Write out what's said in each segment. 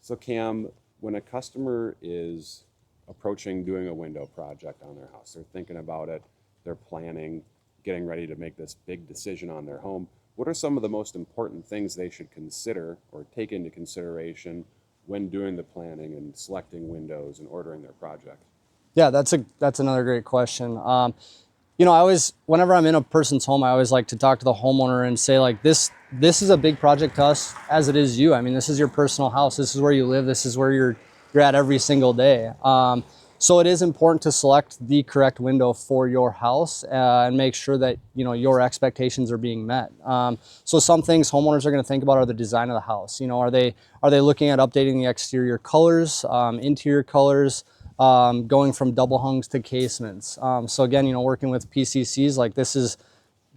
So Cam, when a customer is approaching doing a window project on their house, they're thinking about it, they're planning, getting ready to make this big decision on their home, what are some of the most important things they should consider or take into consideration when doing the planning and selecting windows and ordering their project? Yeah, that's another great question. You know, whenever I'm in a person's home, I always like to talk to the homeowner and say, like, this is a big project to us as it is you. I mean, this is your personal house. This is where you live. This is where you're at every single day. So it is important to select the correct window for your house and make sure that, you know, your expectations are being met. So some things homeowners are going to think about are the design of the house. You know, are they looking at updating the exterior colors, interior colors, going from double hungs to casements. So again, you know, working with PCCs, like, this is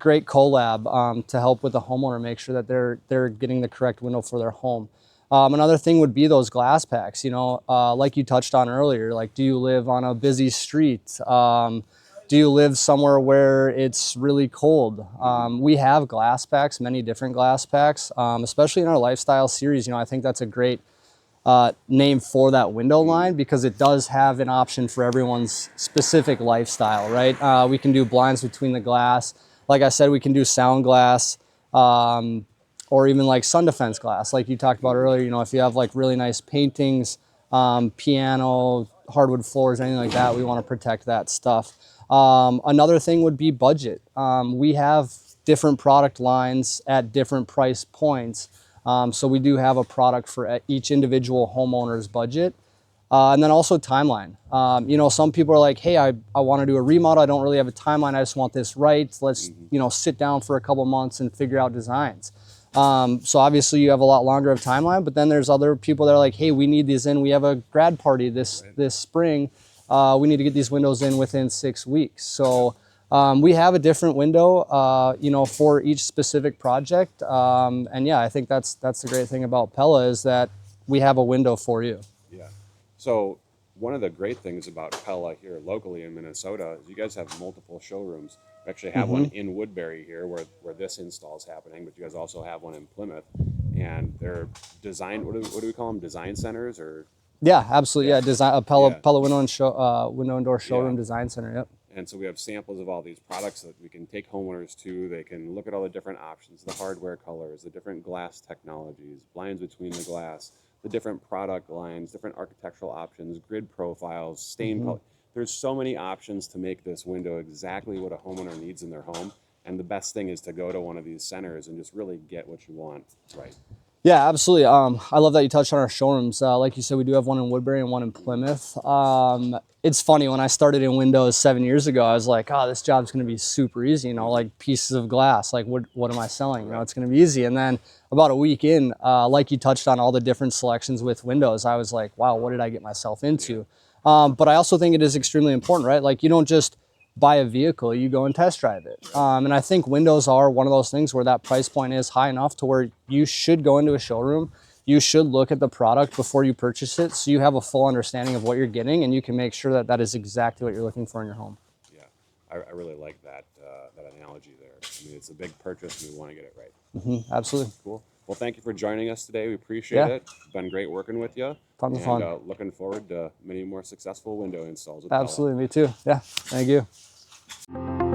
great collab to help with the homeowner make sure that they're getting the correct window for their home. Another thing would be those glass packs. You know, like you touched on earlier, like, do you live on a busy street? Do you live somewhere where it's really cold? We have glass packs, many different glass packs, especially in our lifestyle series. You know, I think that's a great name for that window line, because it does have an option for everyone's specific lifestyle, right? We can do blinds between the glass. Like I said, we can do sound glass, or even like sun defense glass, like you talked about earlier. You know, if you have like really nice paintings, piano, hardwood floors, anything like that, we want to protect that stuff. Another thing would be budget. We have different product lines at different price points. So we do have a product for each individual homeowner's budget. And then also timeline. You know, some people are like, hey, I want to do a remodel. I don't really have a timeline. I just want this right. Let's, you know, sit down for a couple months and figure out designs. So obviously you have a lot longer of timeline, but then there's other people that are like, hey, we need these in. We have a grad party this spring. We need to get these windows in within 6 weeks. So we have a different window, you know, for each specific project. And yeah, I think that's the great thing about Pella, is that we have a window for you. Yeah. So one of the great things about Pella here locally in Minnesota is you guys have multiple showrooms. We actually have one in Woodbury here where this install is happening, but you guys also have one in Plymouth. And they're design, what do we call them? Design centers or? Yeah, absolutely. Yeah, design Pella Yeah. Pella window and door showroom design center. Yep. And so we have samples of all these products that we can take homeowners to. They can look at all the different options, the hardware colors, the different glass technologies, blinds between the glass, the different product lines, different architectural options, grid profiles, stain color. There's so many options to make this window exactly what a homeowner needs in their home. And the best thing is to go to one of these centers and just really get what you want right. Yeah, absolutely. I love that you touched on our showrooms. Like you said, we do have one in Woodbury and one in Plymouth. It's funny, when I started in Windows 7 years ago, I was like, oh, this job's going to be super easy, you know, like pieces of glass, like what am I selling? You know, it's going to be easy. And then about a week in, like you touched on all the different selections with windows, I was like, wow, what did I get myself into? But I also think it is extremely important, right? Like, you don't just buy a vehicle, you go and test drive it. And I think windows are one of those things where that price point is high enough to where you should go into a showroom. You should look at the product before you purchase it, so you have a full understanding of what you're getting, and you can make sure that that is exactly what you're looking for in your home. Yeah, I really like that that analogy there. I mean, it's a big purchase, and we want to get it right. Absolutely. Cool. Well, thank you for joining us today. We appreciate it. It's been great working with you. Tons of fun. Looking forward to many more successful window installs with Absolutely, me too. Yeah, thank you. Pella.